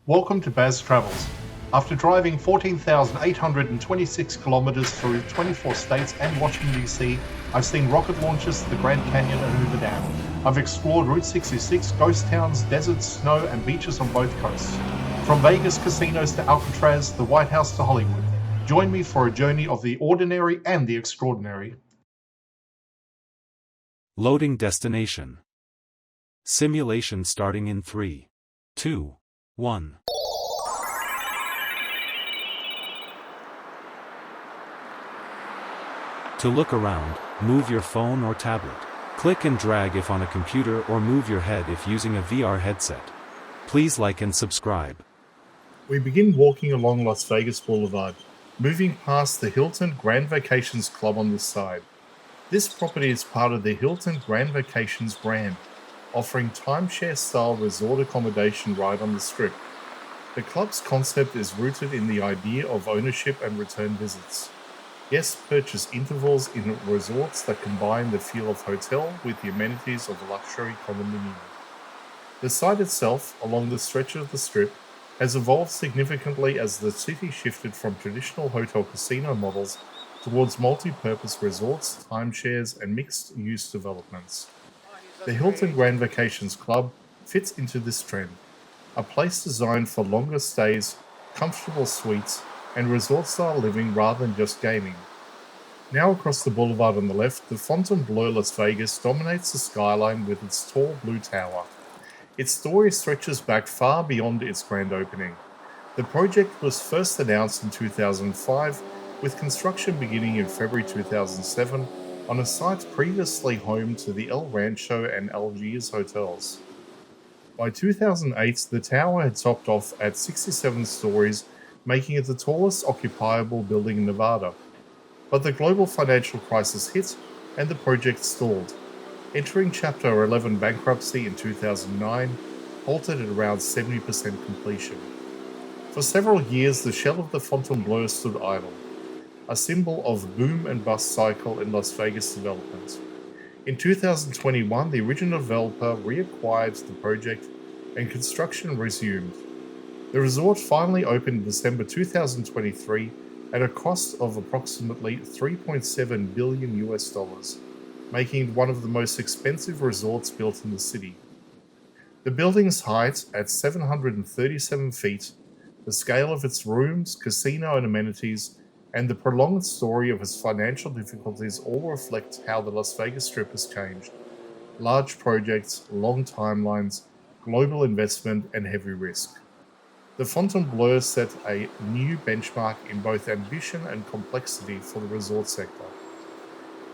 Welcome to Baz Travels. After driving 14,826 kilometers through 24 states and Washington, D.C., I've seen rocket launches to the Grand Canyon and Hoover Dam. I've explored Route 66, ghost towns, deserts, snow, and beaches on both coasts. From Vegas casinos to Alcatraz, the White House to Hollywood. Join me for a journey of the ordinary and the extraordinary. Loading destination. Simulation starting in 3, 2, 1. To look around, move your phone or tablet. Click and drag if on a computer or move your head if using a VR headset. Please like and subscribe. We begin walking along Las Vegas Boulevard, moving past the Hilton Grand Vacations Club on this side. This property is part of the Hilton Grand Vacations brand, offering timeshare-style resort accommodation right on the Strip. The club's concept is rooted in the idea of ownership and return visits. Guests purchase intervals in resorts that combine the feel of hotel with the amenities of a luxury condominium. The site itself, along the stretch of the Strip, has evolved significantly as the city shifted from traditional hotel casino models towards multi-purpose resorts, timeshares, and mixed-use developments. The Hilton Grand Vacations Club fits into this trend, a place designed for longer stays, comfortable suites, and resort-style living rather than just gaming. Now across the boulevard on the left, the Fontainebleau Las Vegas dominates the skyline with its tall blue tower. Its story stretches back far beyond its grand opening. The project was first announced in 2005, with construction beginning in February 2007 on a site previously home to the El Rancho and Algiers hotels. By 2008, the tower had topped off at 67 stories, making it the tallest occupiable building in Nevada. But the global financial crisis hit and the project stalled. Entering Chapter 11 bankruptcy in 2009, halted at around 70% completion. For several years, the shell of the Fontainebleau stood idle, a symbol of boom and bust cycle in Las Vegas development. In 2021, the original developer reacquired the project and construction resumed. The resort finally opened in December 2023 at a cost of approximately $3.7 billion US, making it one of the most expensive resorts built in the city. The building's height at 737 feet, the scale of its rooms, casino and amenities, and the prolonged story of its financial difficulties all reflect how the Las Vegas Strip has changed. Large projects, long timelines, global investment, and heavy risk. The Fontainebleau set a new benchmark in both ambition and complexity for the resort sector.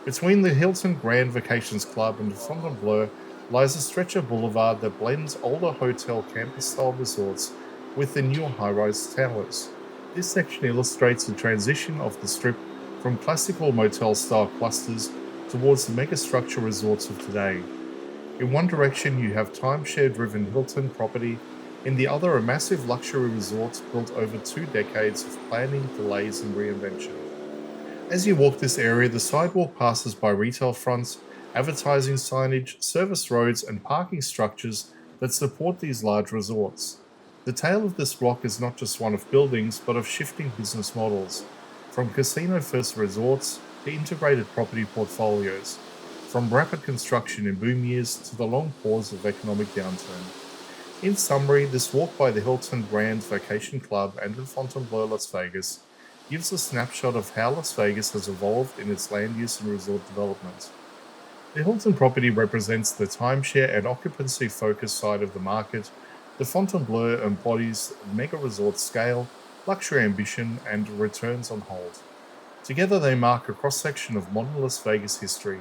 Between the Hilton Grand Vacations Club and the Fontainebleau lies a stretch of boulevard that blends older hotel campus-style resorts with the newer high-rise towers. This section illustrates the transition of the Strip from classical motel-style clusters towards the megastructure resorts of today. In one direction you have timeshare-driven Hilton property, in the other a massive luxury resort built over 2 decades of planning, delays and reinvention. As you walk this area, the sidewalk passes by retail fronts, advertising signage, service roads and parking structures that support these large resorts. The tale of this block is not just one of buildings, but of shifting business models, from casino-first resorts to integrated property portfolios, from rapid construction in boom years to the long pause of economic downturn. In summary, this walk by the Hilton Grand Vacation Club and the Fontainebleau Las Vegas gives a snapshot of how Las Vegas has evolved in its land use and resort development. The Hilton property represents the timeshare and occupancy-focused side of the market. The Fontainebleau embodies mega resort scale, luxury ambition, and returns on hold. Together they mark a cross-section of modern Las Vegas history,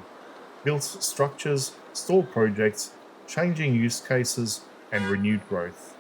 built structures, stalled projects, changing use cases, and renewed growth.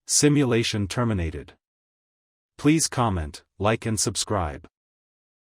Simulation terminated. Please comment, like and subscribe.